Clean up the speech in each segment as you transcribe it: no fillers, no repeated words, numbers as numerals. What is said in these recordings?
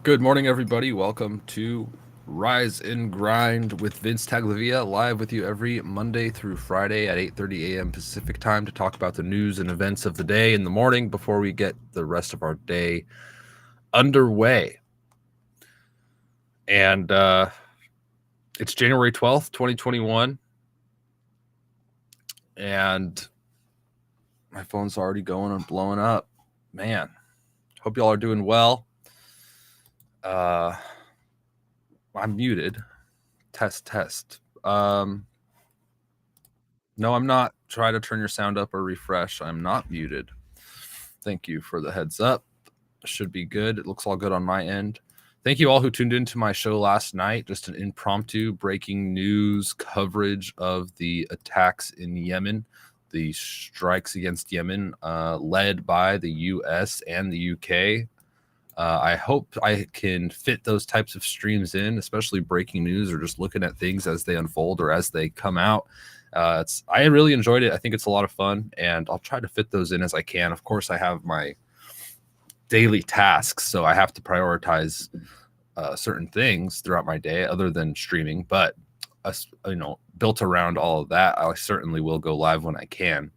Good morning, everybody. Welcome to Rise and Grind with Vince Tagliavia, live with you every Monday through Friday at 8:30 a.m. Pacific time to talk about the news and events of the day in the morning before we get the rest of our day underway. And it's January 12th, 2021. And my phone's already going and blowing up. Man, hope y'all are doing well. I'm muted. Test. No, I'm not. Try to turn your sound up or refresh. I'm not muted. Thank you for the heads up. Should be good. It looks all good on my end. Thank you all who tuned into my show last night. Just an impromptu breaking news coverage of the attacks in Yemen, the strikes against Yemen, led by the U.S. and the U.K. I hope I can fit those types of streams in, especially breaking news or just looking at things as they unfold or as they come out. I really enjoyed it. I think it's a lot of fun, and I'll try to fit those in as I can. Of course, I have my daily tasks, so I have to prioritize certain things throughout my day other than streaming. But built around all of that, I certainly will go live when I can.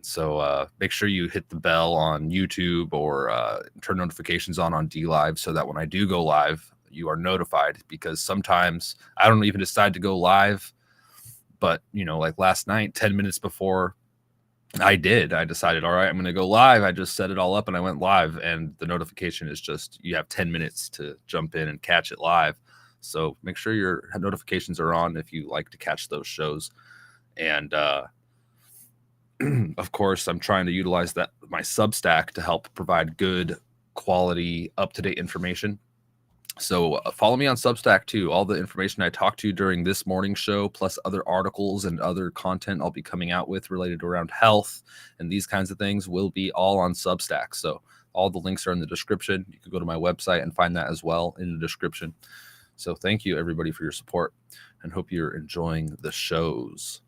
So make sure you hit the bell on YouTube or turn notifications on DLive so that when I do go live, you are notified, because sometimes I don't even decide to go live. But, like last night, 10 minutes before I decided, all right, I'm going to go live. I just set it all up and I went live, and the notification is just, you have 10 minutes to jump in and catch it live. So make sure your notifications are on if you like to catch those shows. And, of course, I'm trying to utilize my Substack to help provide good quality, up-to-date information. So follow me on Substack too. All the information I talked to during this morning show, plus other articles and other content I'll be coming out with related around health and these kinds of things, will be all on Substack. So all the links are in the description. You can go to my website and find that as well in the description. So thank you, everybody, for your support, and hope you're enjoying the shows.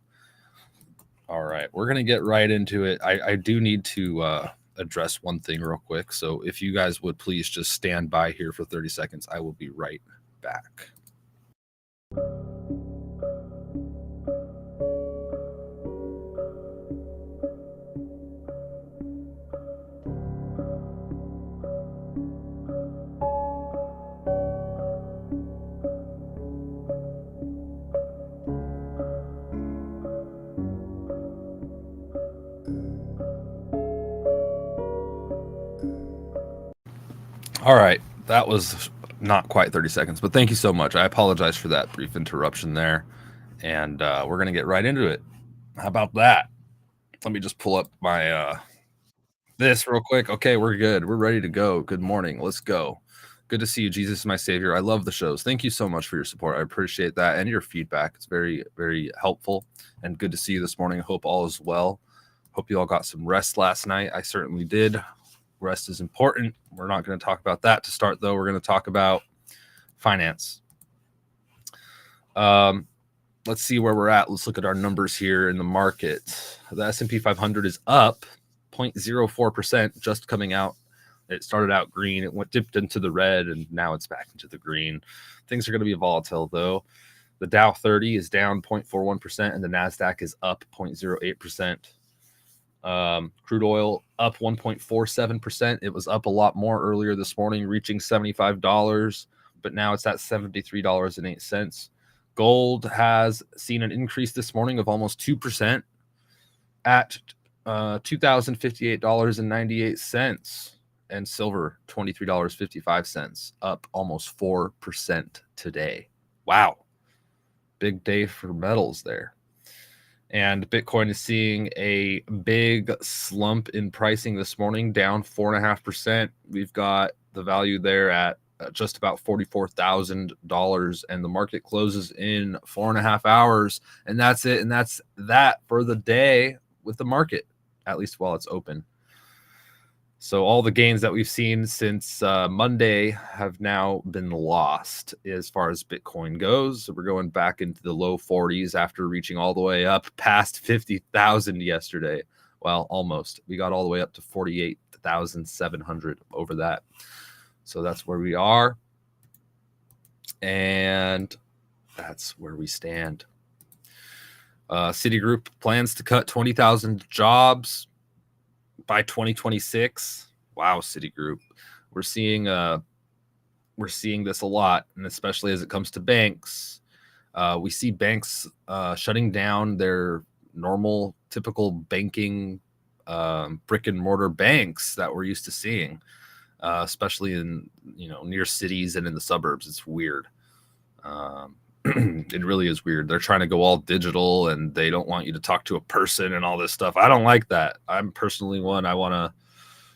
All right, we're going to get right into it. I do need to address one thing real quick. So if you guys would please just stand by here for 30 seconds, I will be right back. All right, that was not quite 30 seconds, but thank you so much. I apologize for that brief interruption there, and we're going to get right into it. How about that? Let me just pull up my this real quick. Okay, we're good. We're ready to go. Good morning. Let's go. Good to see you. Jesus is my savior. I love the shows. Thank you so much for your support. I appreciate that, and your feedback. It's very, very helpful, and good to see you this morning. I hope all is well. Hope you all got some rest last night. I certainly did. Rest is important. We're not going to talk about that to start, though. We're going to talk about finance. Let's see where we're at. Let's look at our numbers here in the market. The S&P 500 is up 0.04%, just coming out. It started out green. It dipped into the red, and now it's back into the green. Things are going to be volatile, though. The Dow 30 is down 0.41%, and the NASDAQ is up 0.08%. Crude oil up 1.47%. It was up a lot more earlier this morning, reaching $75, but now it's at $73.08. Gold has seen an increase this morning of almost 2% at $2,058.98, and silver $23.55, up almost 4% today. Wow, big day for metals there. And Bitcoin is seeing a big slump in pricing this morning, down 4.5%. We've got the value there at just about $44,000, and the market closes in 4.5 hours. And that's it. And that's that for the day with the market, at least while it's open. So all the gains that we've seen since Monday have now been lost as far as Bitcoin goes. So we're going back into the low 40s after reaching all the way up past 50,000 yesterday. Well, almost. We got all the way up to 48,700 over that. So that's where we are. And that's where we stand. Citigroup plans to cut 20,000 jobs by 2026. Wow, Citigroup. We're seeing this a lot, and especially as it comes to banks. We see banks shutting down their normal, typical banking brick and mortar banks that we're used to seeing, especially in near cities and in the suburbs. It's weird. It really is weird. They're trying to go all digital, and they don't want you to talk to a person and all this stuff. I don't like that. I'm personally one. I want to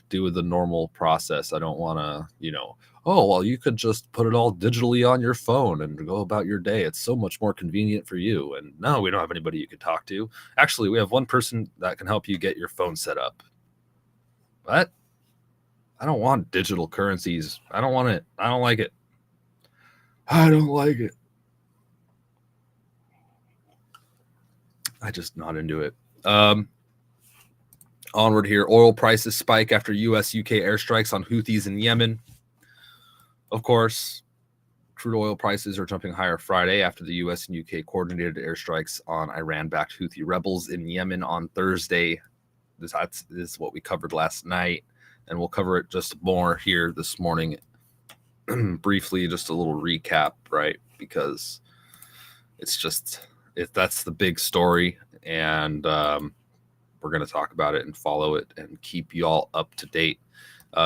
do with the normal process. I don't want to, oh, well, you could just put it all digitally on your phone and go about your day. It's so much more convenient for you. And no, we don't have anybody you could talk to. Actually, we have one person that can help you get your phone set up. But I don't want digital currencies. I don't want it. I don't like it. I don't like it. I just not into it. Onward here. Oil prices spike after U.S.-UK airstrikes on Houthis in Yemen. Of course, crude oil prices are jumping higher Friday after the U.S. and UK coordinated airstrikes on Iran-backed Houthi rebels in Yemen on Thursday. This is what we covered last night, and we'll cover it just more here this morning. Briefly, just a little recap, right? Because that's the big story, and we're going to talk about it and follow it and keep you all up to date.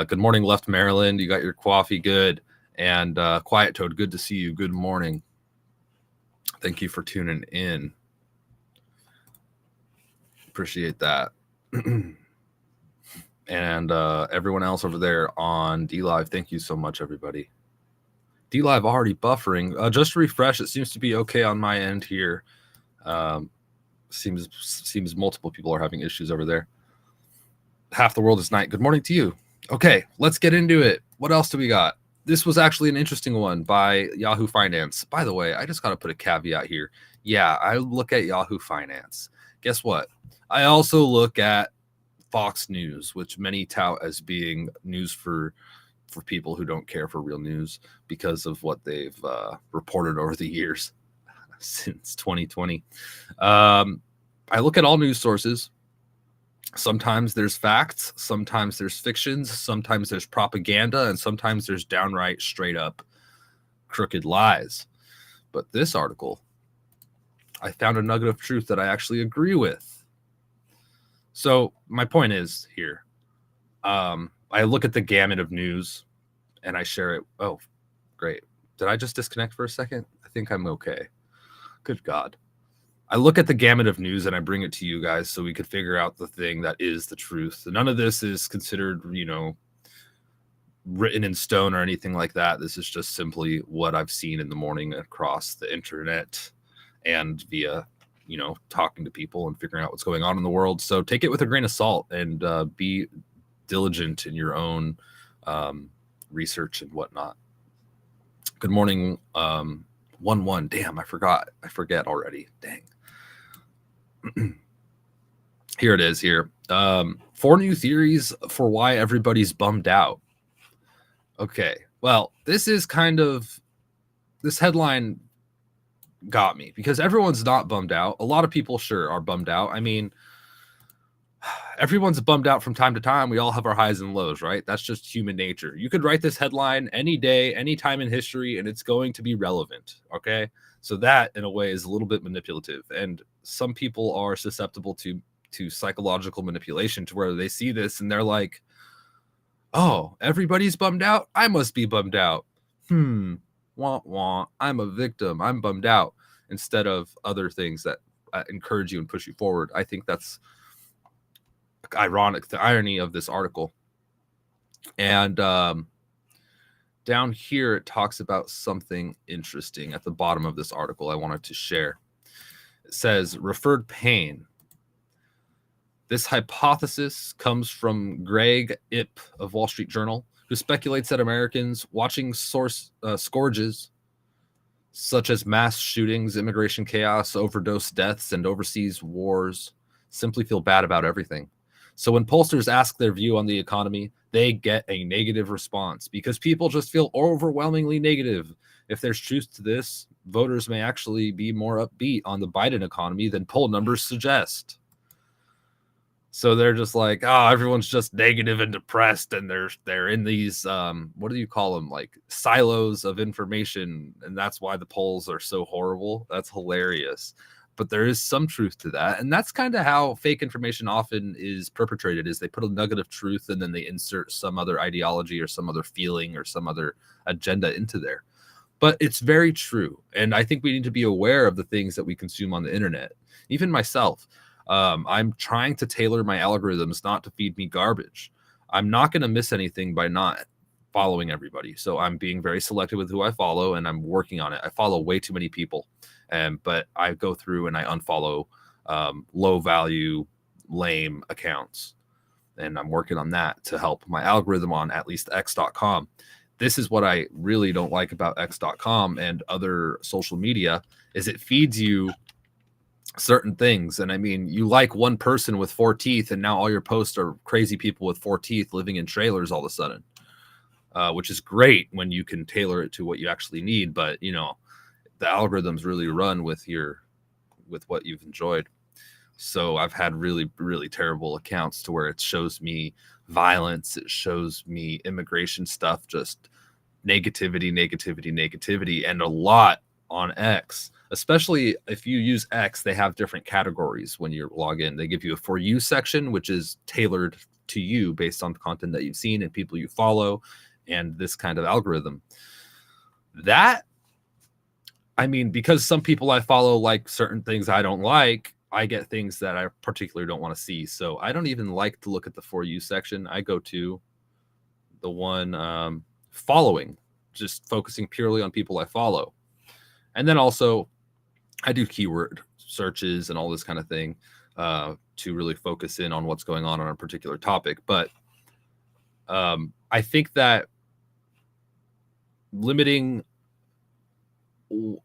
Good morning, Left Maryland. You got your coffee, good. And Quiet Toad, good to see you. Good morning. Thank you for tuning in. Appreciate that. And everyone else over there on DLive, thank you so much, everybody. DLive already buffering. Just to refresh, it seems to be okay on my end here. Seems multiple people are having issues over there. Half the world is night. Good morning to you. Okay, let's get into it. What else do we got? This was actually an interesting one by Yahoo Finance. By the way, I just got to put a caveat here. Yeah, I look at Yahoo Finance. Guess what? I also look at Fox News, which many tout as being news for people who don't care for real news because of what they've reported over the years since 2020. I look at all news sources. Sometimes there's facts, sometimes there's fictions, sometimes there's propaganda, and sometimes there's downright straight up crooked lies. But this article, I found a nugget of truth that I actually agree with. So my point is here, I look at the gamut of news and I share it. Oh, great. Did I just disconnect for a second? I think I'm okay. Good God. I look at the gamut of news and I bring it to you guys so we could figure out the thing that is the truth. None of this is considered, written in stone or anything like that. This is just simply what I've seen in the morning across the internet and via, talking to people and figuring out what's going on in the world. So take it with a grain of salt and be diligent in your own research and whatnot. Good morning, 1-1. Damn, I forget already. Dang. Here it is here. 4 new theories for why everybody's bummed out. Okay. Well, this headline got me because everyone's not bummed out. A lot of people sure are bummed out. I mean, everyone's bummed out from time to time. We all have our highs and lows, right? That's just human nature. You could write this headline any day, any time in history, and it's going to be relevant. Okay. So that in a way is a little bit manipulative. And some people are susceptible to psychological manipulation to where they see this and they're like, oh, everybody's bummed out. I must be bummed out. Wah, wah. I'm a victim. I'm bummed out, instead of other things that encourage you and push you forward. I think that's ironic, the irony of this article. And down here, it talks about something interesting at the bottom of this article I wanted to share. It says, referred pain. This hypothesis comes from Greg Ip of Wall Street Journal, who speculates that Americans watching scourges such as mass shootings, immigration chaos, overdose deaths, and overseas wars simply feel bad about everything. So when pollsters ask their view on the economy, they get a negative response because people just feel overwhelmingly negative. If there's truth to this, voters may actually be more upbeat on the Biden economy than poll numbers suggest. So they're just like, oh, everyone's just negative and depressed, and they're in these what do you call them, like silos of information, and that's why the polls are so horrible. That's hilarious. But there is some truth to that, and that's kind of how fake information often is perpetrated. Is they put a nugget of truth and then they insert some other ideology or some other feeling or some other agenda into there. But it's very true, and I think we need to be aware of the things that we consume on the internet. Even myself, I'm trying to tailor my algorithms not to feed me garbage. I'm not going to miss anything by not following everybody. So I'm being very selective with who I follow, and I'm working on it. I follow way too many people, but I go through and I unfollow low value, lame accounts. And I'm working on that to help my algorithm on at least x.com. This is what I really don't like about x.com and other social media is it feeds you certain things. And I mean, you like one person with 4 teeth, and now all your posts are crazy people with 4 teeth living in trailers all of a sudden, which is great when you can tailor it to what you actually need. But you know, the algorithms really run with what you've enjoyed. So I've had really, really terrible accounts to where it shows me violence, it shows me immigration stuff, just negativity, and a lot on X. Especially if you use X, they have different categories when you log in. They give you a For You section, which is tailored to you based on the content that you've seen and people you follow and this kind of algorithm. That, I mean, because some people I follow like certain things I don't like, I get things that I particularly don't want to see. So I don't even like to look at the For You section. I go to the one following, just focusing purely on people I follow. And then also I do keyword searches and all this kind of thing to really focus in on what's going on a particular topic. But I think that limiting,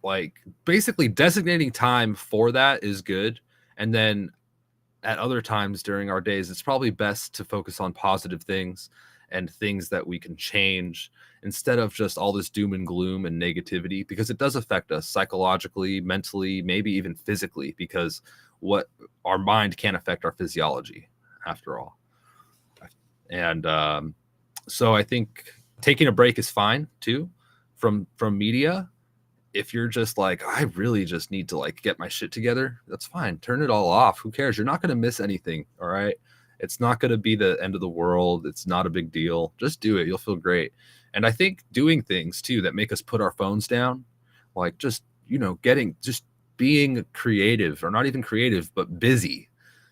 like basically designating time for that is good. And then at other times during our days, it's probably best to focus on positive things and things that we can change instead of just all this doom and gloom and negativity, because it does affect us psychologically, mentally, maybe even physically, because what our mind can't affect our physiology after all. And so I think taking a break is fine too from media. If you're just like, I really just need to like get my shit together, that's fine. Turn it all off. Who cares? You're not going to miss anything. All right. It's not going to be the end of the world. It's not a big deal. Just do it. You'll feel great. And I think doing things too that make us put our phones down, like just, you know, just being creative, or not even creative, but busy,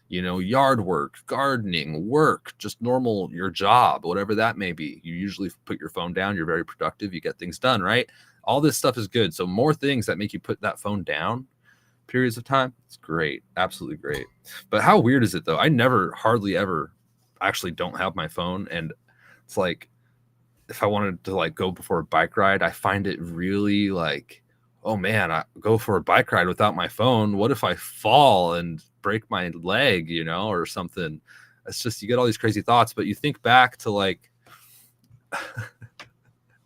you know, yard work, gardening, work, just normal, your job, whatever that may be. You usually put your phone down. You're very productive. You get things done, right? All this stuff is good. So more things that make you put that phone down periods of time, it's great. Absolutely great. But how weird is it though? I never hardly ever actually don't have my phone. And it's like, if I wanted to like go for a bike ride, I find it really like, oh man, I go for a bike ride without my phone. What if I fall and break my leg, you know, or something? It's just, you get all these crazy thoughts, but you think back to like,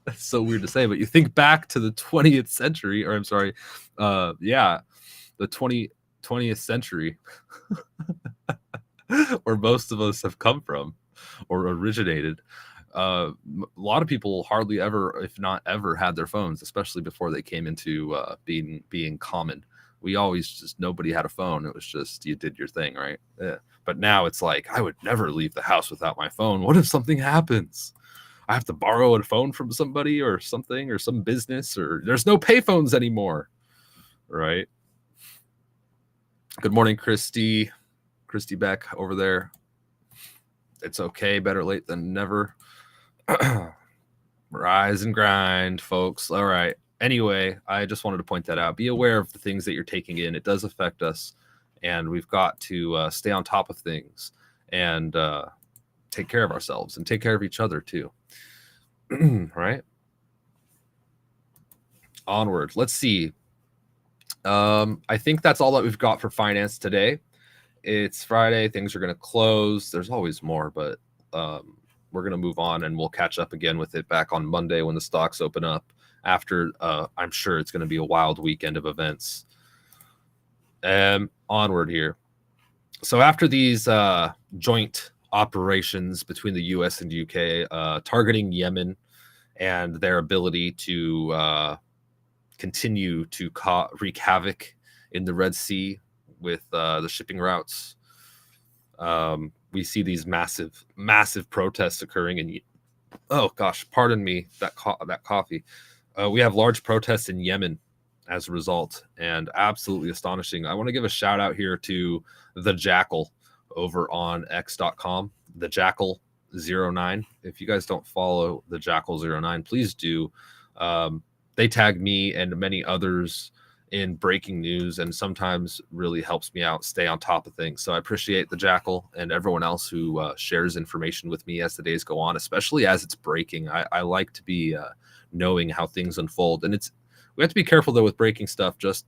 that's so weird to say, but you think back to the 20th century, or I'm sorry, the 20th century, where most of us have come from or originated. A lot of people hardly ever, if not ever, had their phones, especially before they came into being common. We always just, nobody had a phone. It was just, you did your thing, right? Yeah. But now it's like, I would never leave the house without my phone. What if something happens? I have to borrow a phone from somebody or something, or some business, or there's no payphones anymore, right? Good morning, Christy Beck over there. It's okay, better late than never. Rise and grind, folks. All right. Anyway, I just wanted to point that out. Be aware of the things that you're taking in. It does affect us, and we've got to stay on top of things and take care of ourselves and take care of each other too. Right? Onward. Let's see. I think that's all that we've got for finance today. It's Friday. Things are going to close. There's always more, but we're going to move on, and we'll catch up again with it back on Monday when the stocks open up. After, I'm sure it's going to be a wild weekend of events. Onward here. So after these joint operations between the U.S. and UK targeting Yemen and their ability to continue to wreak havoc in the Red Sea with the shipping routes, we see these massive protests occurring in, oh gosh, pardon me, that coffee. We have large protests in Yemen as a result, and absolutely astonishing. I want to give a shout out here to the Jackal over on x.com, the Jackal09. If you guys don't follow the Jackal09, please do. They tag me and many others in breaking news, and sometimes really helps me out stay on top of things. So I appreciate the Jackal and everyone else who shares information with me as the days go on, especially as it's breaking. I like to be knowing how things unfold, and we have to be careful though with breaking stuff. Just,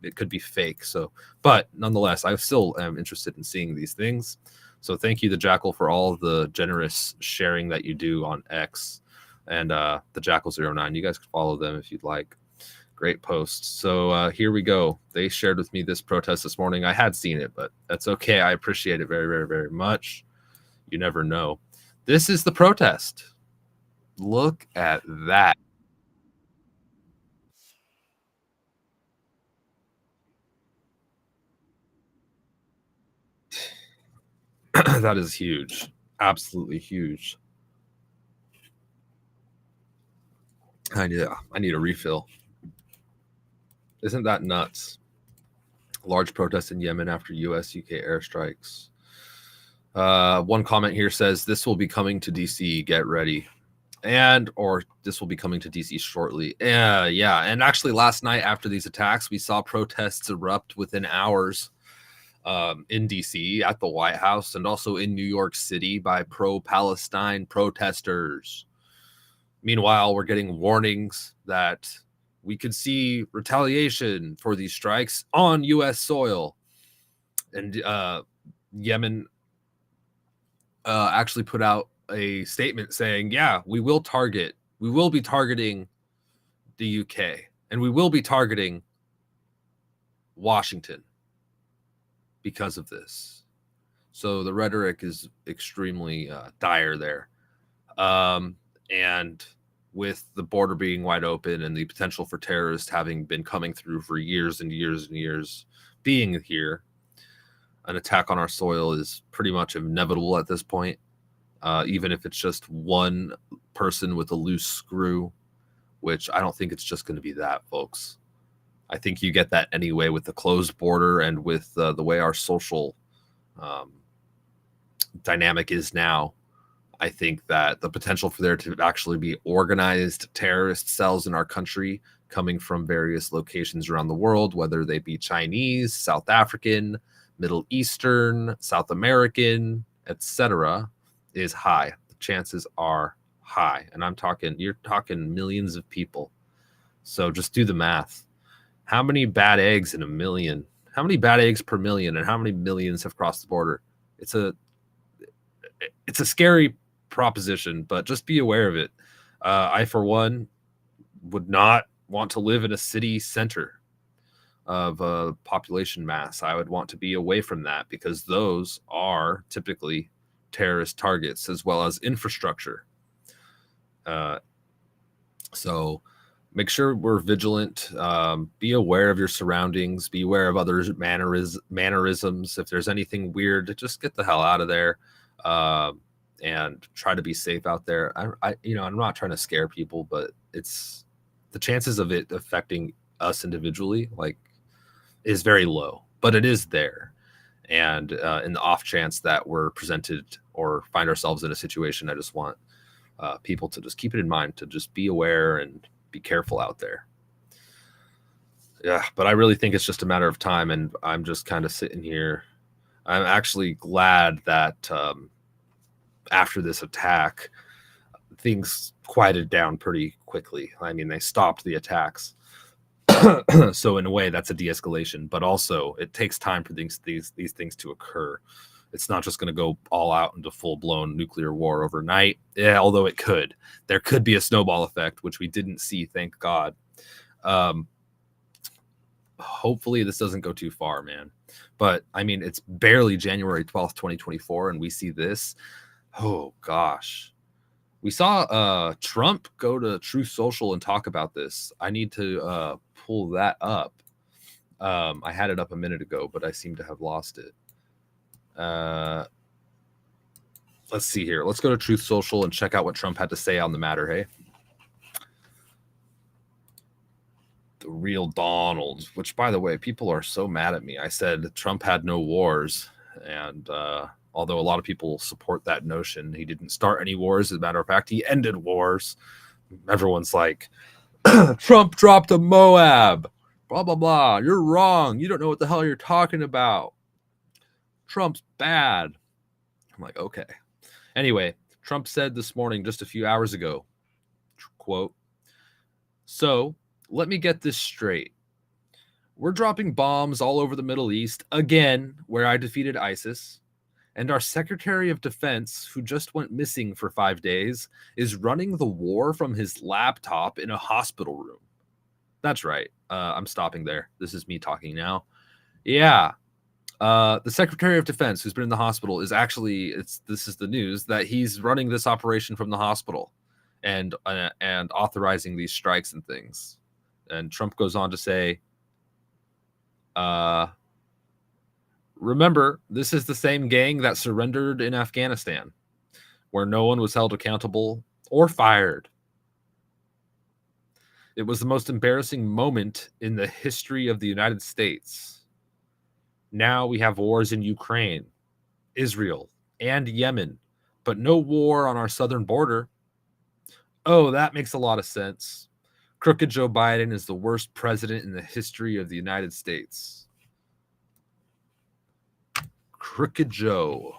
it could be fake. So, but nonetheless, I still am interested in seeing these things. So thank you, the Jackal, for all of the generous sharing that you do on X, and the Jackal09. You guys can follow them if you'd like. Great posts. So here we go. They shared with me this protest this morning. I had seen it, but that's okay. I appreciate it very, very, very much. You never know. This is the protest. Look at that. That is huge. Absolutely huge. I need a refill. Isn't that nuts? Large protest in Yemen after US UK airstrikes. One comment here says this will be coming to DC. Get ready. Or this will be coming to DC shortly. Yeah. And actually last night after these attacks, we saw protests erupt within hours in DC at the White House, and also in New York City by pro-Palestine protesters. Meanwhile, we're getting warnings that we could see retaliation for these strikes on U.S. soil. And Yemen actually put out a statement saying, yeah, we will be targeting the UK, and we will be targeting Washington because of this. So the rhetoric is extremely dire there. And with the border being wide open and the potential for terrorists having been coming through for years and years and years being here, an attack on our soil is pretty much inevitable at this point. Even if it's just one person with a loose screw, which I don't think it's just going to be that, folks. I think you get that anyway with the closed border and with the way our social dynamic is now. I think that the potential for there to actually be organized terrorist cells in our country coming from various locations around the world, whether they be Chinese, South African, Middle Eastern, South American, etc., is high. The chances are high. And you're talking millions of people. So just do the math. How many bad eggs in a million? How many bad eggs per million, and how many millions have crossed the border? It's a scary proposition, but just be aware of it. I, for one, would not want to live in a city center of population mass. I would want to be away from that, because those are typically terrorist targets as well as infrastructure. So make sure we're vigilant. Be aware of your surroundings. Be aware of others' mannerisms. If there's anything weird, just get the hell out of there. And try to be safe out there. I'm not trying to scare people, but it's the chances of it affecting us individually, is very low, but it is there. And in the off chance that we're presented or find ourselves in a situation, I just want people to just keep it in mind, to just be aware and be careful out there. Yeah, but I really think it's just a matter of time, and I'm just kind of sitting here. I'm actually glad that after this attack, things quieted down pretty quickly. I mean, they stopped the attacks. So in a way, that's a de-escalation, but also it takes time for these things to occur. It's not just going to go all out into full-blown nuclear war overnight. Yeah, although it could. There could be a snowball effect, which we didn't see, thank God. Hopefully this doesn't go too far, man. But I mean, it's barely January 12th, 2024, and we see this. Oh gosh. We saw Trump go to Truth Social and talk about this. I need to pull that up. I had it up a minute ago, but I seem to have lost it. Let's see here. Let's go to Truth Social and check out what Trump had to say on the matter, hey? The real Donald, which, by the way, people are so mad at me. I said Trump had no wars, and although a lot of people support that notion, he didn't start any wars. As a matter of fact, he ended wars. Everyone's like, Trump dropped a Moab, blah, blah, blah. You're wrong. You don't know what the hell you're talking about. Trump's bad. I'm like, okay. Anyway, Trump said this morning, just a few hours ago, quote, "So let me get this straight. We're dropping bombs all over the Middle East, again, where I defeated ISIS. And our Secretary of Defense, who just went missing for 5 days, is running the war from his laptop in a hospital room." That's right. I'm stopping there. This is me talking now. Yeah. The Secretary of Defense, who's been in the hospital, is actually, this is the news, that he's running this operation from the hospital and authorizing these strikes and things. And Trump goes on to say, remember, this is the same gang that surrendered in Afghanistan, where no one was held accountable or fired. It was the most embarrassing moment in the history of the United States. Now we have wars in Ukraine, Israel, and Yemen, but no war on our southern border. Oh, that makes a lot of sense. Crooked Joe Biden is the worst president in the history of the United States. Crooked Joe,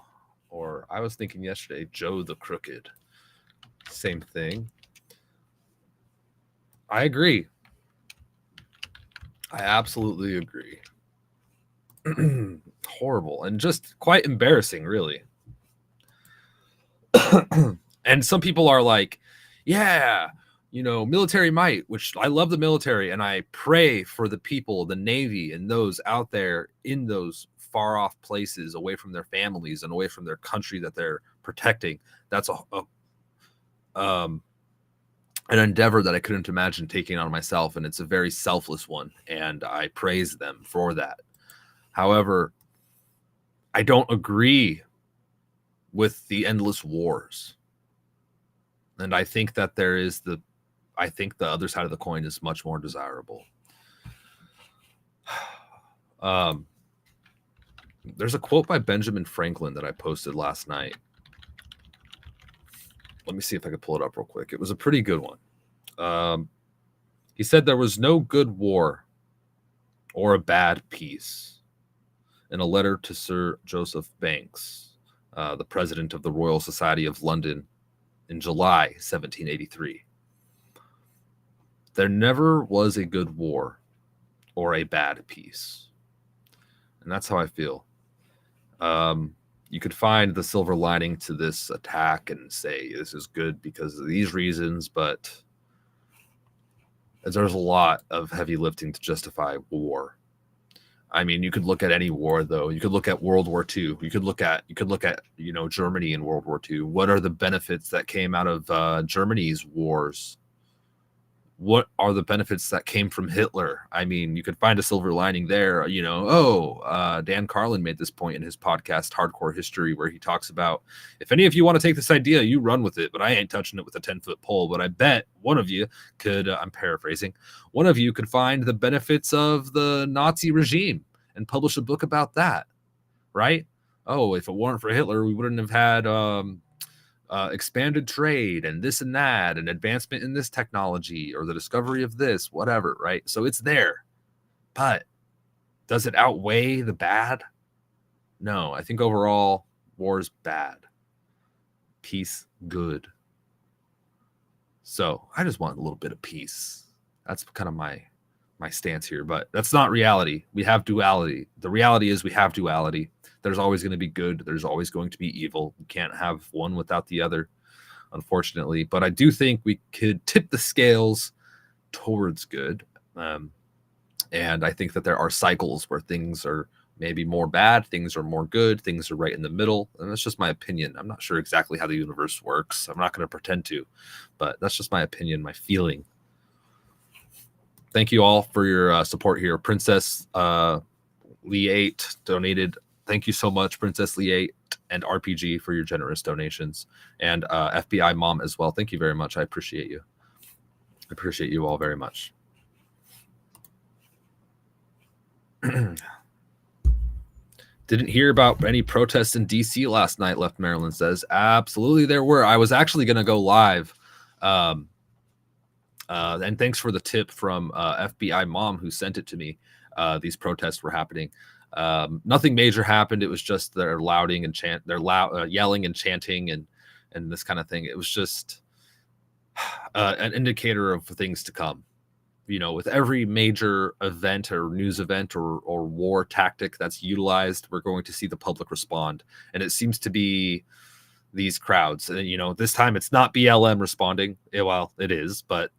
or I was thinking yesterday, Joe the Crooked. Same thing. I agree. I absolutely agree. Horrible and just quite embarrassing, really. And some people are like, yeah, military might, which I love the military, and I pray for the people, the Navy, and those out there in those far off places, away from their families and away from their country that they're protecting. That's an endeavor that I couldn't imagine taking on myself, and it's a very selfless one, and I praise them for that. However, I don't agree with the endless wars. And I think that the other side of the coin is much more desirable. There's a quote by Benjamin Franklin that I posted last night. Let me see if I can pull it up real quick. It was a pretty good one. He said there was no good war or a bad peace, in a letter to Sir Joseph Banks, the president of the Royal Society of London, in July 1783. There never was a good war or a bad peace. And that's how I feel. You could find the silver lining to this attack and say this is good because of these reasons, but there's a lot of heavy lifting to justify war. I mean, you could look at any war, though. You could look at World War II. You could look at Germany in World War II. What are the benefits that came out of Germany's wars? What are the benefits that came from Hitler? I mean, you could find a silver lining there. Dan Carlin made this point in his podcast, Hardcore History, where he talks about, if any of you want to take this idea, you run with it, but I ain't touching it with a 10-foot pole. But I bet one of you could, I'm paraphrasing, one of you could find the benefits of the Nazi regime and publish a book about that, right? Oh, if it weren't for Hitler, we wouldn't have had expanded trade and this and that and advancement in this technology or the discovery of this, whatever, right? So it's there. But does it outweigh the bad? No, I think overall war's bad. Peace, good. So I just want a little bit of peace. That's kind of my my stance here, but that's not reality. We have duality. The reality is we have duality. There's always going to be good. There's always going to be evil. You can't have one without the other, unfortunately. But I do think we could tip the scales towards good. And I think that there are cycles where things are maybe more bad, things are more good, things are right in the middle. And that's just my opinion. I'm not sure exactly how the universe works. I'm not going to pretend to, but that's just my opinion, my feeling. Thank you all for your support here. Princess Lee 8 donated. Thank you so much, Princess Lee 8 and RPG, for your generous donations. And FBI Mom as well. Thank you very much. I appreciate you. I appreciate you all very much. Didn't hear about any protests in DC last night, Left Maryland says. Absolutely there were. I was actually going to go live. And thanks for the tip from FBI Mom who sent it to me. These protests were happening. Nothing major happened. It was just they're yelling and chanting and this kind of thing. It was just an indicator of things to come. You know, with every major event or news event or war tactic that's utilized, we're going to see the public respond. And it seems to be these crowds. And, you know, this time it's not BLM responding. Well, it is, but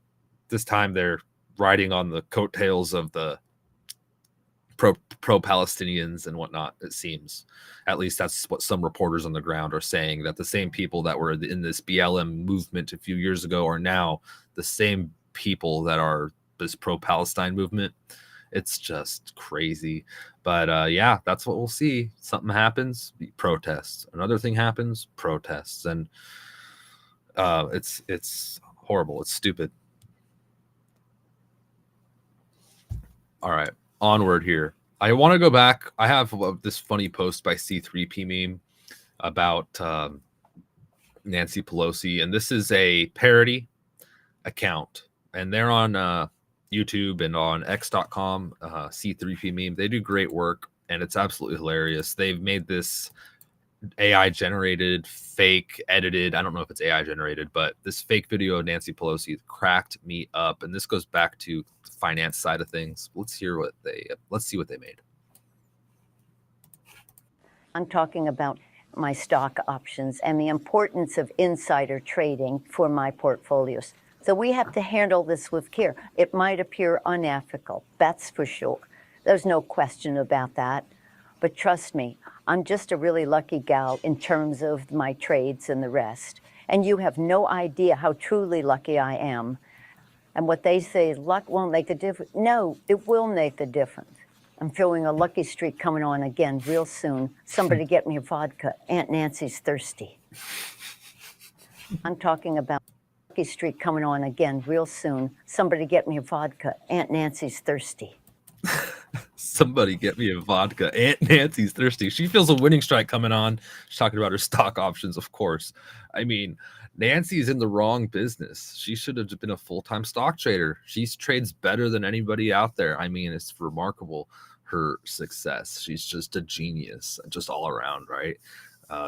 this time they're riding on the coattails of the pro-Palestinians and whatnot, it seems. At least that's what some reporters on the ground are saying, that the same people that were in this BLM movement a few years ago are now the same people that are this pro-Palestine movement. It's just crazy. But yeah, that's what we'll see. Something happens, protests. Another thing happens, protests. And it's horrible. It's stupid. All right, onward here. I want to go back. I have this funny post by C3P meme about Nancy Pelosi, and this is a parody account, and they're on YouTube and on x.com, C3P meme. They do great work, and it's absolutely hilarious. They've made this AI generated, fake edited, I don't know if it's AI generated, but this fake video of Nancy Pelosi cracked me up. And this goes back to the finance side of things. Let's see what they made. I'm talking about my stock options and the importance of insider trading for my portfolios. So we have to handle this with care. It might appear unethical, that's for sure. There's no question about that. But trust me, I'm just a really lucky gal in terms of my trades and the rest. And you have no idea how truly lucky I am. And what they say is luck won't make the difference. No, it will make the difference. I'm feeling a lucky streak coming on again real soon. Somebody get me a vodka. Aunt Nancy's thirsty. I'm talking about a lucky streak coming on again real soon. Somebody get me a vodka. Aunt Nancy's thirsty. Somebody get me a vodka. Aunt Nancy's thirsty. She feels a winning strike coming on. She's talking about her stock options, of course. I mean, Nancy's in the wrong business. She should have been a full-time stock trader. She trades better than anybody out there. I mean, it's remarkable, her success. She's just a genius, just all around, right?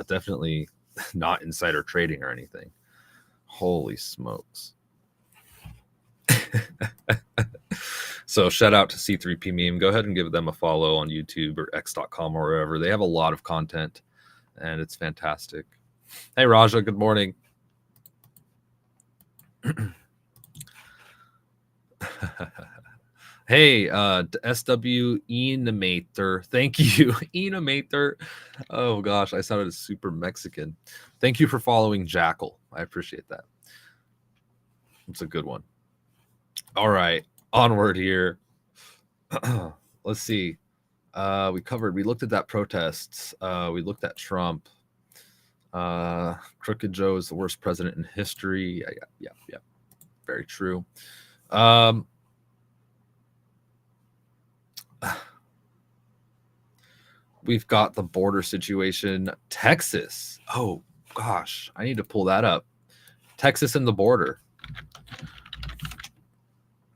Definitely not insider trading or anything. Holy smokes. So shout out to C3P meme. Go ahead and give them a follow on YouTube or x.com or wherever. They have a lot of content and it's fantastic. Hey Raja, good morning. Hey, SW Enamator. Thank you, Enamator. Oh gosh, I sounded super Mexican. Thank you for following Jackal. I appreciate that. It's a good one. All right, onward here. Let's see. We looked at that protests. We looked at Trump. Crooked Joe is the worst president in history. Yeah. Very true. We've got the border situation. Texas. Oh gosh, I need to pull that up. Texas and the border.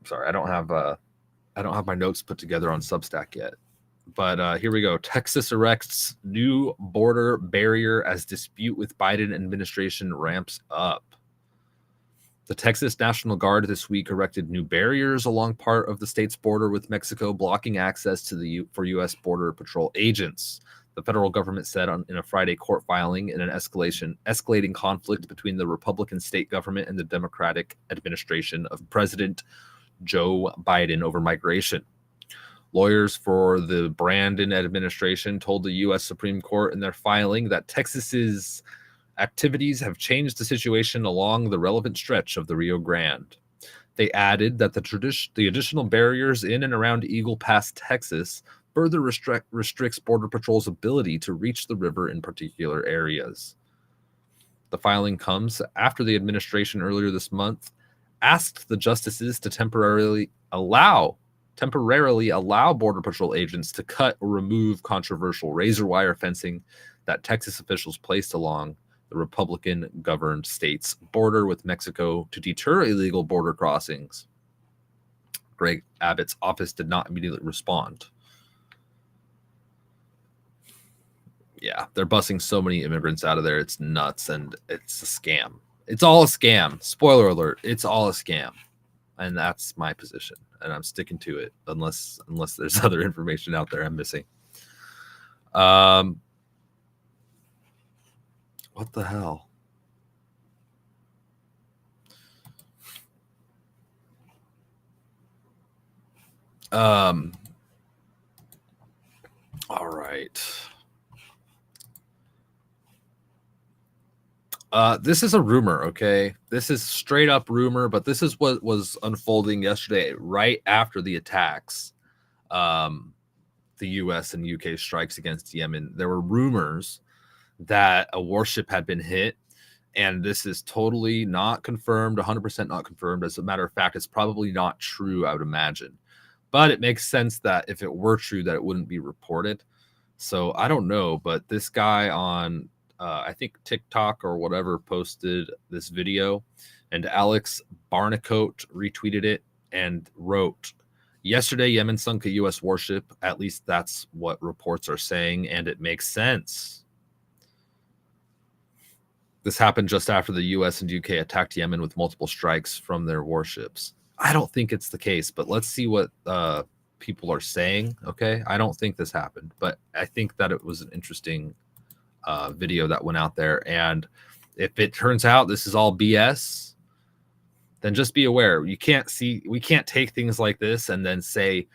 Sorry, I don't have my notes put together on Substack yet. But here we go. Texas erects new border barrier as dispute with Biden administration ramps up. The Texas National Guard this week erected new barriers along part of the state's border with Mexico, blocking access to for U.S. Border Patrol agents. The federal government said in a Friday court filing in an escalating conflict between the Republican state government and the Democratic administration of President Joe Biden over migration. Lawyers for the Brandon administration told the U.S. Supreme Court in their filing that Texas's activities have changed the situation along the relevant stretch of the Rio Grande. They added that the additional barriers in and around Eagle Pass, Texas, further restricts Border Patrol's ability to reach the river in particular areas. The filing comes after the administration earlier this month asked the justices to temporarily allow Border Patrol agents to cut or remove controversial razor wire fencing that Texas officials placed along the Republican-governed state's border with Mexico to deter illegal border crossings. Greg Abbott's office did not immediately respond. Yeah, they're busing so many immigrants out of there. It's nuts, and it's a scam. It's all a scam. Spoiler alert, it's all a scam. And that's my position, and I'm sticking to it unless there's other information out there I'm missing. What the hell? All right. This is a rumor, okay? This is straight up rumor, but this is what was unfolding yesterday, right after the attacks, the U.S. and UK strikes against Yemen. There were rumors that a warship had been hit, and this is totally not confirmed, 100% not confirmed. As a matter of fact, it's probably not true, I would imagine. But it makes sense that if it were true, that it wouldn't be reported. So I don't know, but this guy on I think TikTok or whatever posted this video, and Alex Barnicoat retweeted it and wrote, "Yesterday, Yemen sunk a U.S. warship. At least that's what reports are saying, and it makes sense." This happened just after the U.S. and UK attacked Yemen with multiple strikes from their warships. I don't think it's the case, but let's see what people are saying. Okay, I don't think this happened, but I think that it was an interesting video that went out there. And if it turns out this is all BS, then just be aware. We can't take things like this and then say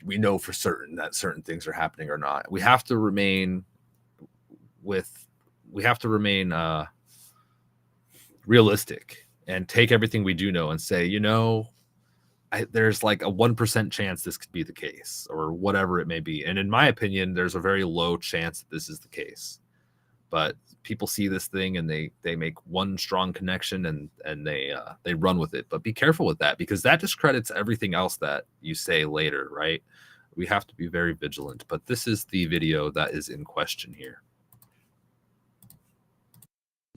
we know for certain that certain things are happening or not. We have to remain realistic and take everything we do know and say, there's like a 1% chance this could be the case, or whatever it may be. And in my opinion, there's a very low chance that this is the case. But people see this thing and they make one strong connection and they run with it. But be careful with that, because that discredits everything else that you say later, right? We have to be very vigilant. But this is the video that is in question here.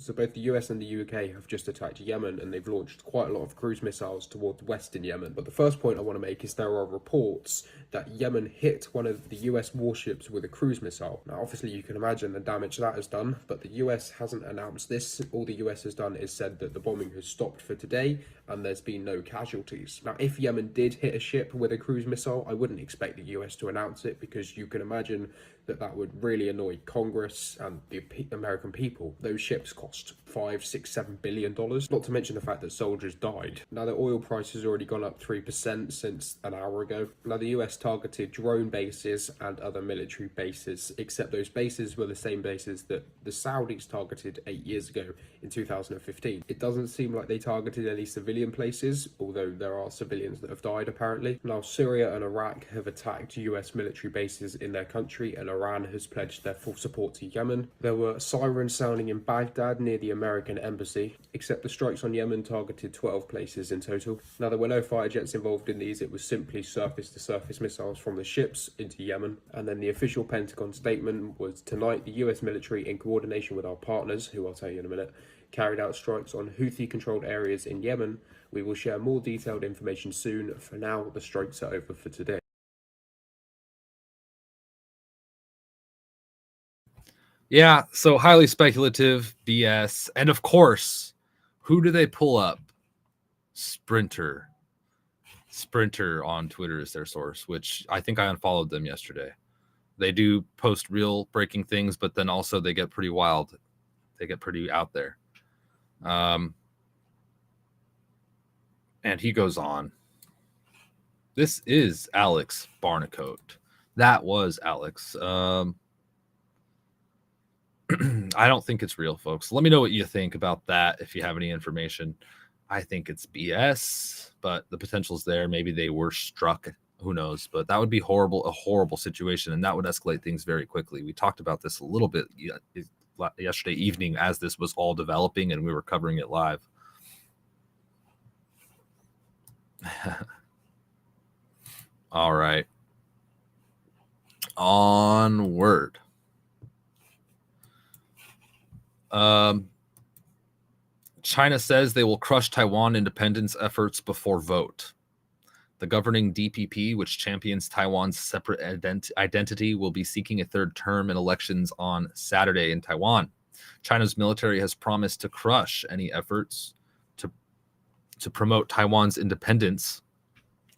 So both the US and the UK have just attacked Yemen, and they've launched quite a lot of cruise missiles toward western Yemen. But the first point I want to make is there are reports that Yemen hit one of the US warships with a cruise missile. Now, obviously, you can imagine the damage that has done, but the US hasn't announced this. All the US has done is said that the bombing has stopped for today, and there's been no casualties. Now, if Yemen did hit a ship with a cruise missile, I wouldn't expect the US to announce it, because you can imagine that would really annoy Congress and the American people. Those ships cost $5, $6, $7 billion, not to mention the fact that soldiers died. Now, the oil price has already gone up 3% since an hour ago. Now, the US targeted drone bases and other military bases, except those bases were the same bases that the Saudis targeted 8 years ago in 2015. It doesn't seem like they targeted any civilian places, although there are civilians that have died apparently. Now, Syria and Iraq have attacked US military bases in their country, and Iran has pledged their full support to Yemen. There were sirens sounding in Baghdad near the American embassy, except the strikes on Yemen targeted 12 places in total. Now, there were no fighter jets involved in these. It was simply surface-to-surface missiles from the ships into Yemen. And then the official Pentagon statement was, tonight the US military, in coordination with our partners, who I'll tell you in a minute, carried out strikes on Houthi-controlled areas in Yemen. We will share more detailed information soon. For now, the strikes are over for today. Yeah, so highly speculative BS. And of course, Who do they pull up? Sprinter on Twitter is their source, which I think I unfollowed them yesterday. They do post real breaking things, but then also they get pretty wild. They get pretty out there. And he goes on. This is Alex Barnicoat. That was Alex. I don't think it's real, folks. Let me know what you think about that if you have any information. I think it's BS, but the potential's there. Maybe they were struck. Who knows? But that would be horrible, a horrible situation, and that would escalate things very quickly. We talked about this a little bit yesterday evening as this was all developing, and we were covering it live. All right. Onward. China says they will crush Taiwan independence efforts before vote. The governing DPP, which champions Taiwan's separate identity, will be seeking a third term in elections on Saturday in Taiwan. China's military has promised to crush any efforts to promote Taiwan's independence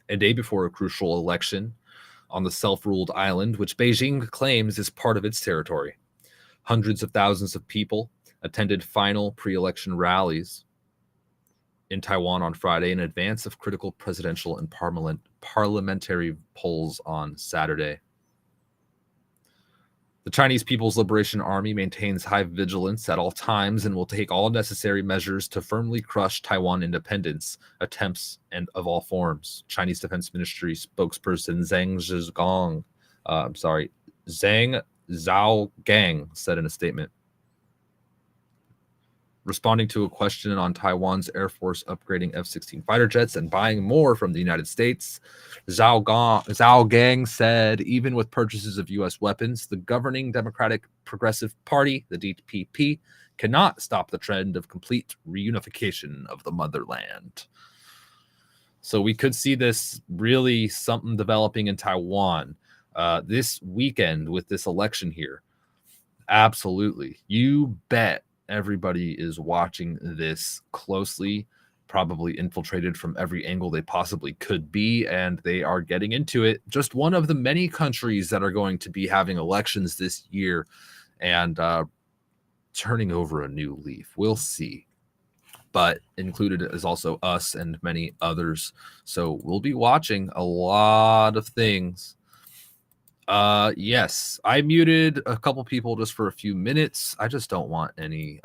a day before a crucial election on the self-ruled island, which Beijing claims is part of its territory. Hundreds of thousands of people attended final pre-election rallies in Taiwan on Friday in advance of critical presidential and parliamentary polls on Saturday. The Chinese People's Liberation Army maintains high vigilance at all times and will take all necessary measures to firmly crush Taiwan independence attempts and of all forms. Chinese Defense Ministry spokesperson Zhang Zhaogang said in a statement. Responding to a question on Taiwan's Air Force upgrading F-16 fighter jets and buying more from the United States, Zhaogang said, even with purchases of U.S. weapons, the governing Democratic Progressive Party, the DPP, cannot stop the trend of complete reunification of the motherland. So we could see this really something developing in Taiwan this weekend with this election here. Absolutely. You bet. Everybody is watching this closely, probably infiltrated from every angle they possibly could be, and they are getting into it. Just one of the many countries that are going to be having elections this year and turning over a new leaf. We'll see. But included is also us and many others. So we'll be watching a lot of things. Yes, I muted a couple people just for a few minutes. I just don't want any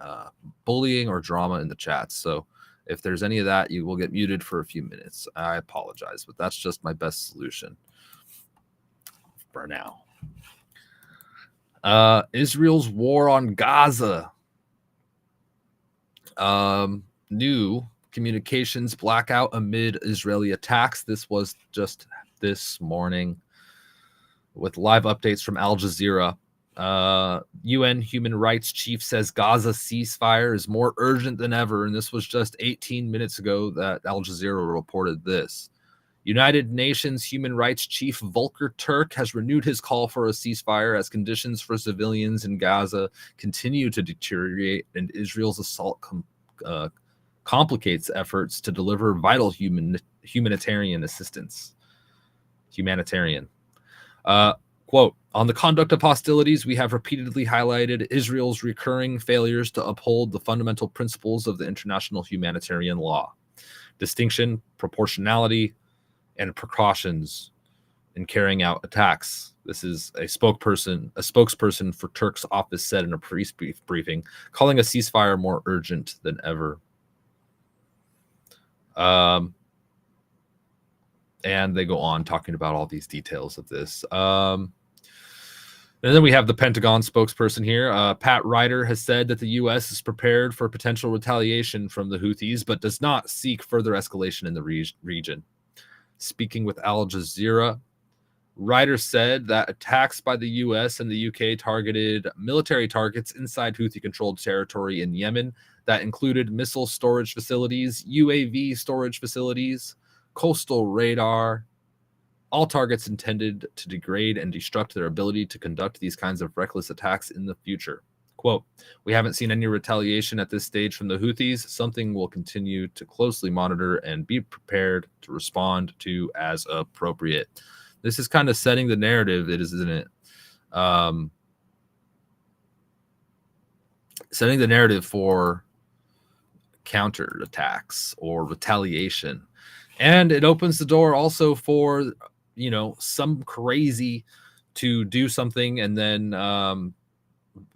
bullying or drama in the chat. So if there's any of that, you will get muted for a few minutes. I apologize, but that's just my best solution for now. Israel's war on Gaza. New communications blackout amid Israeli attacks. This was just this morning, with live updates from Al Jazeera. UN human rights chief says Gaza ceasefire is more urgent than ever. And this was just 18 minutes ago that Al Jazeera reported this. United Nations human rights chief Volker Turk has renewed his call for a ceasefire as conditions for civilians in Gaza continue to deteriorate and Israel's assault complicates efforts to deliver vital humanitarian assistance. Quote, on the conduct of hostilities, we have repeatedly highlighted Israel's recurring failures to uphold the fundamental principles of the international humanitarian law, distinction, proportionality, and precautions in carrying out attacks. This is a spokesperson for Turk's office said in a briefing, calling a ceasefire more urgent than ever. And they go on talking about all these details of this. And then we have the Pentagon spokesperson here. Pat Ryder has said that the U.S. is prepared for potential retaliation from the Houthis, but does not seek further escalation in the region. Speaking with Al Jazeera, Ryder said that attacks by the U.S. and the U.K. targeted military targets inside Houthi-controlled territory in Yemen that included missile storage facilities, UAV storage facilities, coastal radar, all targets intended to degrade and destruct their ability to conduct these kinds of reckless attacks in the future. Quote, we haven't seen any retaliation at this stage from the Houthis, something we'll continue to closely monitor and be prepared to respond to as appropriate. This is kind of setting the narrative, isn't it? Setting the narrative for counterattacks or retaliation. And it opens the door also for, some crazy to do something and then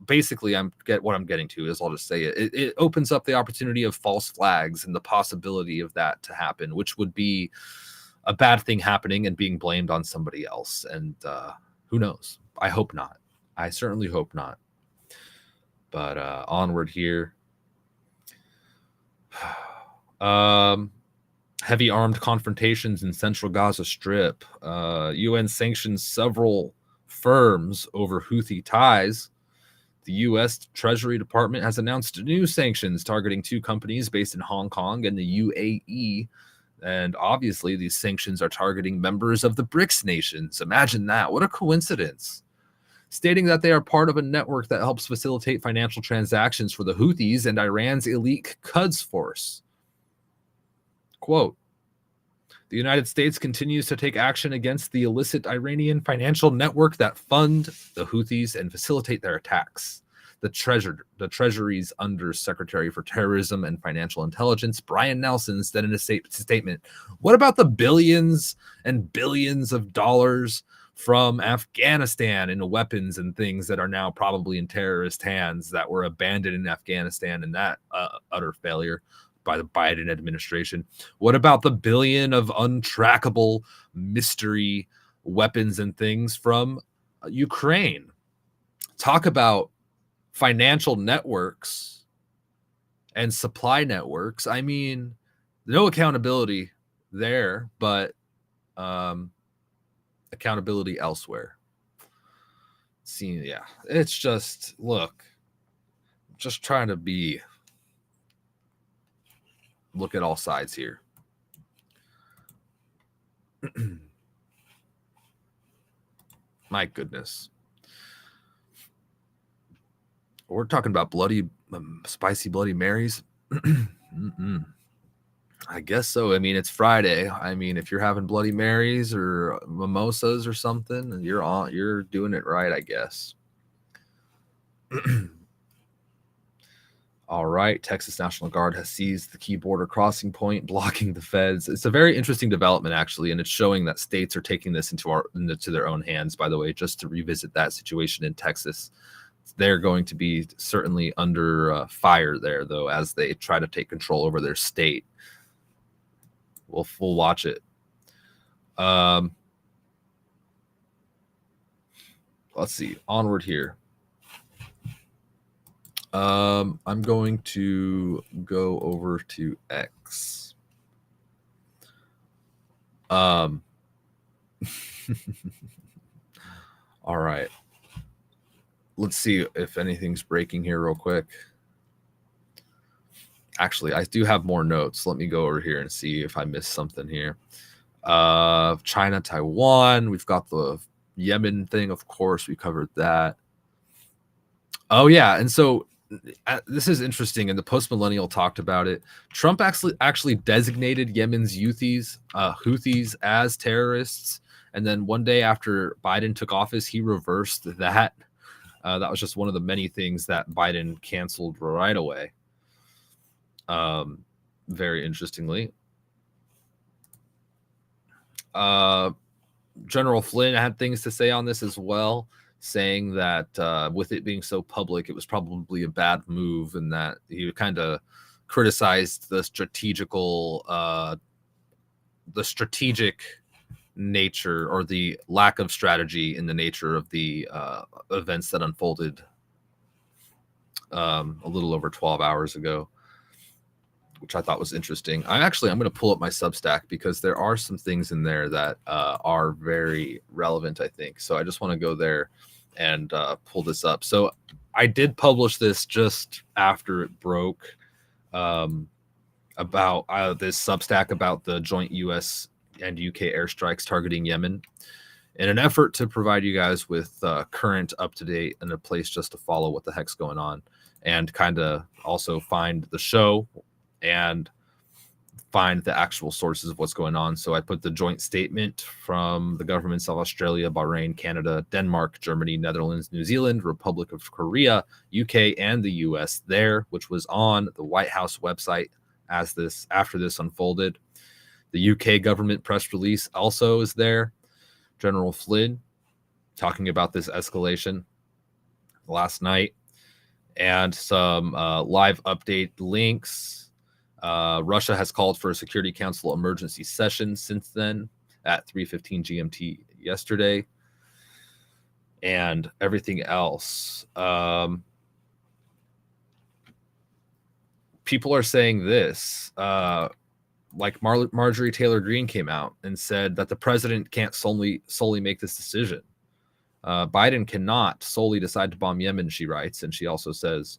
basically what I'm getting to is, I'll just say it opens up the opportunity of false flags and the possibility of that to happen, which would be a bad thing happening and being blamed on somebody else. And who knows? I hope not. I certainly hope not. But onward here. Heavy armed confrontations in central Gaza Strip. UN sanctions several firms over Houthi ties. The U.S. Treasury Department has announced new sanctions targeting 2 companies based in Hong Kong and the UAE. And obviously, these sanctions are targeting members of the BRICS nations. Imagine that. What a coincidence. Stating that they are part of a network that helps facilitate financial transactions for the Houthis and Iran's elite Quds force. Quote, the United States continues to take action against the illicit Iranian financial network that fund the Houthis and facilitate their attacks. The Treasury's Undersecretary for Terrorism and Financial Intelligence, Brian Nelson, said in a statement, what about the billions and billions of dollars from Afghanistan in weapons and things that are now probably in terrorist hands that were abandoned in Afghanistan and that utter failure by the Biden administration? What about the billion of untrackable mystery weapons and things from Ukraine? Talk about financial networks and supply networks. I mean, no accountability there, but accountability elsewhere. See, yeah, it's just, look, just trying to look at all sides here. My goodness. We're talking about spicy Bloody Marys. I guess so. I mean, it's Friday. I mean, if you're having Bloody Marys or mimosas or something, you're doing it right, I guess. All right. Texas National Guard has seized the key border crossing point, blocking the feds. It's a very interesting development, actually, and it's showing that states are taking this into their own hands, by the way, just to revisit that situation in Texas. They're going to be certainly under fire there, though, as they try to take control over their state. We'll watch it. Let's see. Onward here. I'm going to go over to X. All right. Let's see if anything's breaking here real quick. Actually, I do have more notes. Let me go over here and see if I missed something here. China, Taiwan. We've got the Yemen thing, of course. We covered that. Oh, yeah. And so this is interesting. And the post-millennial talked about it. Trump actually designated Yemen's Houthis as terrorists. And then one day after Biden took office, he reversed that. That was just one of the many things that Biden canceled right away. Very interestingly. General Flynn had things to say on this as well, saying that with it being so public, it was probably a bad move, and that he kind of criticized the strategic nature, or the lack of strategy in the nature of the events that unfolded a little over 12 hours ago, which I thought was interesting. I'm going to pull up my Substack because there are some things in there that are very relevant, I think. So I just want to go there and pull this up. So I did publish this just after it broke about this Substack about the joint U.S. and UK airstrikes targeting Yemen. in an effort to provide you guys with current, up-to-date, and a place just to follow what the heck's going on, and kind of also find the show and find the actual sources of what's going on. So I put the joint statement from the governments of Australia, Bahrain, Canada, Denmark, Germany, Netherlands, New Zealand, Republic of Korea, UK, and the US there, which was on the White House website after this unfolded. The UK government press release also is there. General Flynn talking about this escalation last night, and some live update links. Russia has called for a Security Council emergency session since then at 3:15 GMT yesterday, and everything else. People are saying this, like Marjorie Taylor Greene came out and said that the president can't solely make this decision. Biden cannot solely decide to bomb Yemen, she writes, and she also says,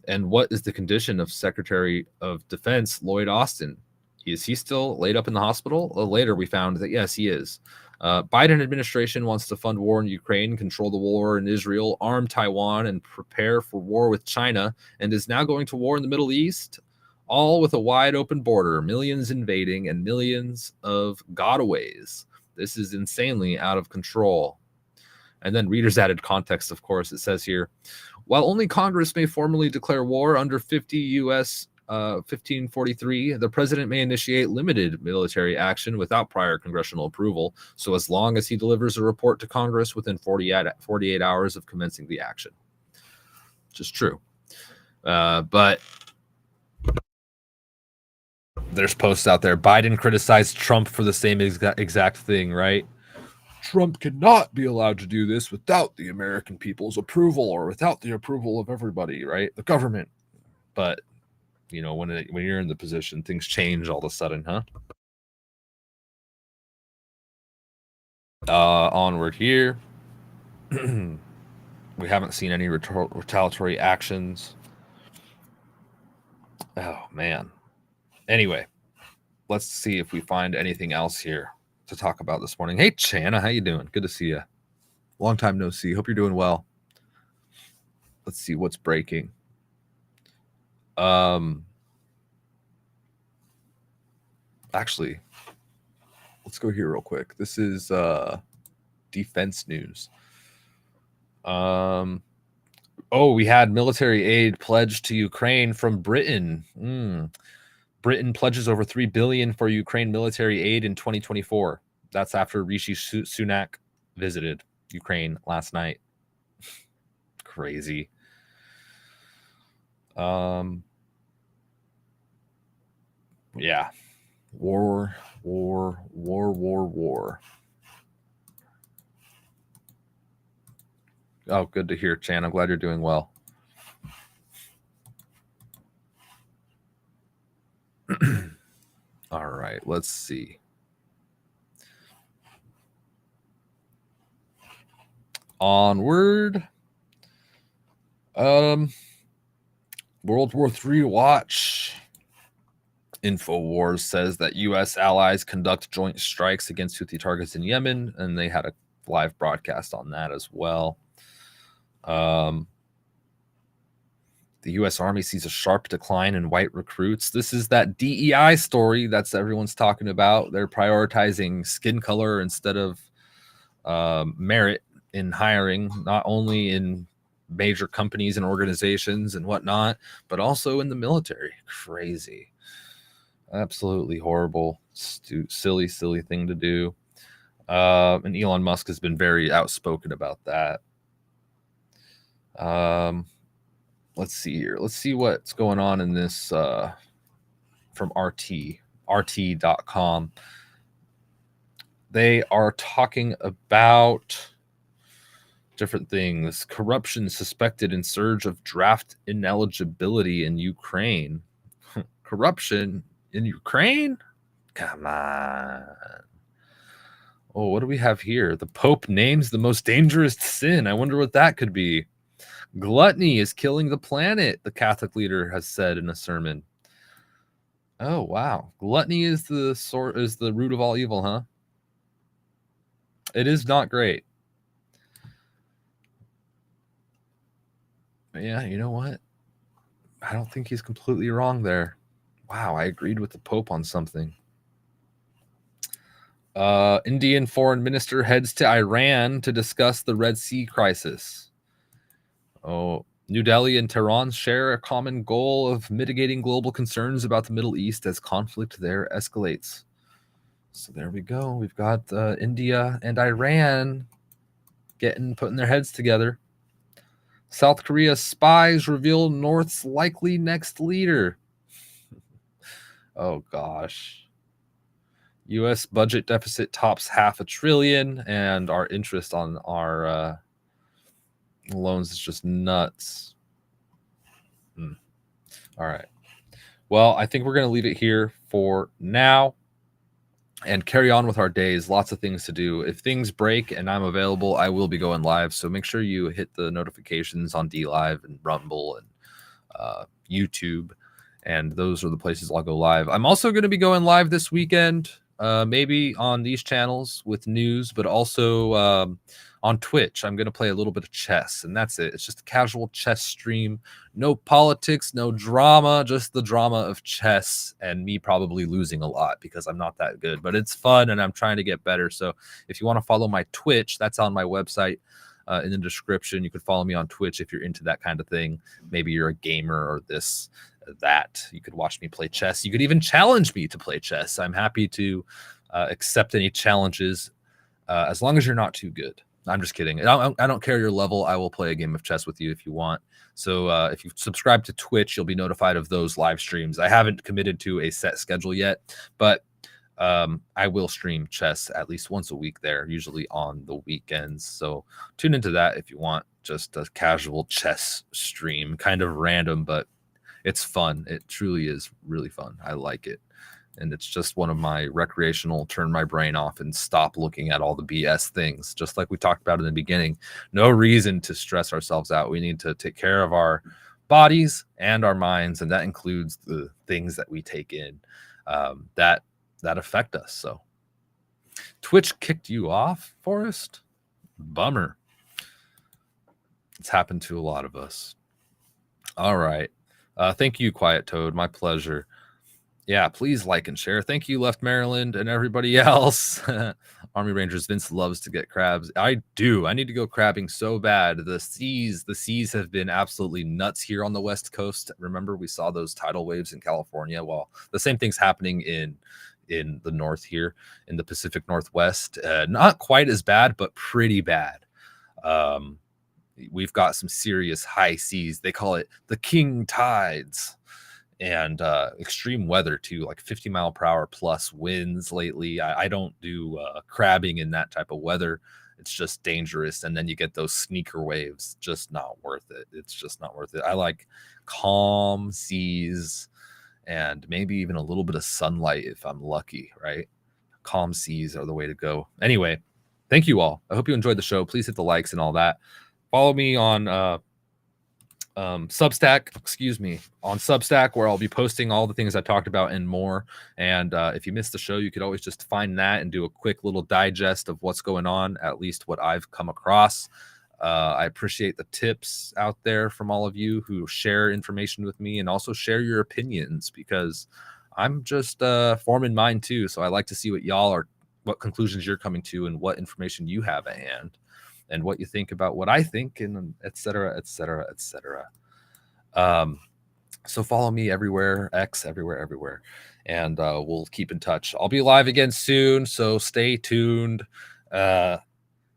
and what is the condition of Secretary of Defense Lloyd Austin? Is he still laid up in the hospital? Later, we found that, yes, he is. Biden administration wants to fund war in Ukraine, control the war in Israel, arm Taiwan, and prepare for war with China, and is now going to war in the Middle East, all with a wide open border, millions invading, and millions of gotaways. This is insanely out of control. And then readers added context, of course. It says here, while only Congress may formally declare war under 50 U.S. 1543, the president may initiate limited military action without prior congressional approval, so as long as he delivers a report to Congress within 48 hours of commencing the action. Which is true. But there's posts out there. Biden criticized Trump for the same exact thing, right? Trump cannot be allowed to do this without the American people's approval or without the approval of everybody, right? The government. But, you know, when you're in the position, things change all of a sudden, huh? Onward here. We haven't seen any retaliatory actions. Oh, man. Anyway, let's see if we find anything else here to talk about this morning. Hey, Chana, how you doing? Good to see you. Long time no see. Hope you're doing well. Let's see what's breaking. Actually, let's go here real quick. This is defense news. We had military aid pledged to Ukraine from Britain. Britain pledges over $3 billion for Ukraine military aid in 2024. That's after Rishi Sunak visited Ukraine last night. Crazy. Yeah. War. Oh, good to hear, Chan. I'm glad you're doing well. All right, let's see. Onward. World War III watch. InfoWars says that U.S. allies conduct joint strikes against Houthi targets in Yemen, and they had a live broadcast on that as well. The U.S. Army sees a sharp decline in white recruits. This is that DEI story that's everyone's talking about. They're prioritizing skin color instead of merit in hiring, not only in major companies and organizations and whatnot, but also in the military. Crazy. Absolutely horrible, silly thing to do. And Elon Musk has been very outspoken about that. Let's see here. Let's see what's going on in this from RT.com. They are talking about different things. Corruption suspected in surge of draft ineligibility in Ukraine. Corruption in Ukraine? Come on. Oh, what do we have here? The Pope names the most dangerous sin. I wonder what that could be. Gluttony is killing the planet, the Catholic leader has said in a sermon. Oh, wow. Gluttony is the root of all evil, huh? It is not great. But yeah, you know what? I don't think he's completely wrong there. Wow, I agreed with the Pope on something. Indian foreign minister heads to Iran to discuss the Red Sea crisis. Oh, New Delhi and Tehran share a common goal of mitigating global concerns about the Middle East as conflict there escalates. So there we go. We've got India and Iran putting their heads together. South Korea spies reveal North's likely next leader. Oh gosh. U.S. budget deficit tops $500 billion, and our interest on our loans is just nuts. All right. Well, I think we're going to leave it here for now and carry on with our days. Lots of things to do. If things break and I'm available, I will be going live. So make sure you hit the notifications on DLive and Rumble and YouTube. And those are the places I'll go live. I'm also going to be going live this weekend, maybe on these channels with news, but also on Twitch. I'm going to play a little bit of chess, and that's it. It's just a casual chess stream. No politics, no drama, just the drama of chess and me probably losing a lot because I'm not that good. But it's fun, and I'm trying to get better. So if you want to follow my Twitch, that's on my website. In the description, you could follow me on Twitch if you're into that kind of thing. Maybe you're a gamer or that. You could watch me play chess. You could even challenge me to play chess. I'm happy to accept any challenges as long as you're not too good. I'm just kidding. I don't care your level. I will play a game of chess with you if you want. So if you subscribe to Twitch, you'll be notified of those live streams. I haven't committed to a set schedule yet, but I will stream chess at least once a week there, usually on the weekends. So tune into that if you want. Just a casual chess stream, kind of random, but it's fun. It truly is really fun. I like it. And it's just one of my recreational turn my brain off and stop looking at all the BS things. Just like we talked about in the beginning, no reason to stress ourselves out. We need to take care of our bodies and our minds, and that includes the things that we take in that affect us. So Twitch kicked you off, Forrest? Bummer. It's happened to a lot of us. All right. Thank you, Quiet Toad. My pleasure. Yeah, please like and share. Thank you, Left Maryland, and everybody else. Army Rangers Vince loves to get crabs. I do. I need to go crabbing so bad. The seas have been absolutely nuts here on the West Coast. Remember, we saw those tidal waves in California. Well, the same thing's happening in the north here, in the Pacific Northwest. Not quite as bad, but pretty bad. We've got some serious high seas. They call it the king tides. And extreme weather too, like 50-mile-per-hour plus winds lately. I don't do crabbing in that type of weather. It's just dangerous. And then you get those sneaker waves. Just not worth it. It's just not worth it. I like calm seas and maybe even a little bit of sunlight if I'm lucky, right? Calm seas are the way to go. Anyway, thank you all. I hope you enjoyed the show. Please hit the likes and all that. Follow me on Substack, on Substack, where I'll be posting all the things I talked about and more. And if you missed the show, you could always just find that and do a quick little digest of what's going on, at least what I've come across. I appreciate the tips out there from all of you who share information with me and also share your opinions, because I'm just forming mine too. So I like to see what conclusions you're coming to and what information you have at hand, and what you think about what I think, and et cetera, et cetera, et cetera. So follow me everywhere, X, everywhere. And we'll keep in touch. I'll be live again soon, so stay tuned.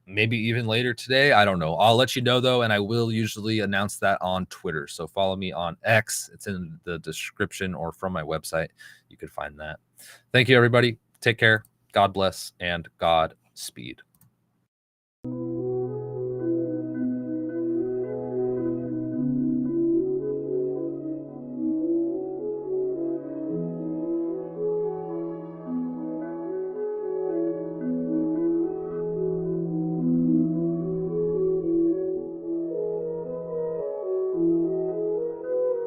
Maybe even later today. I don't know. I'll let you know, though, and I will usually announce that on Twitter. So follow me on X. It's in the description or from my website. You can find that. Thank you, everybody. Take care. God bless and Godspeed.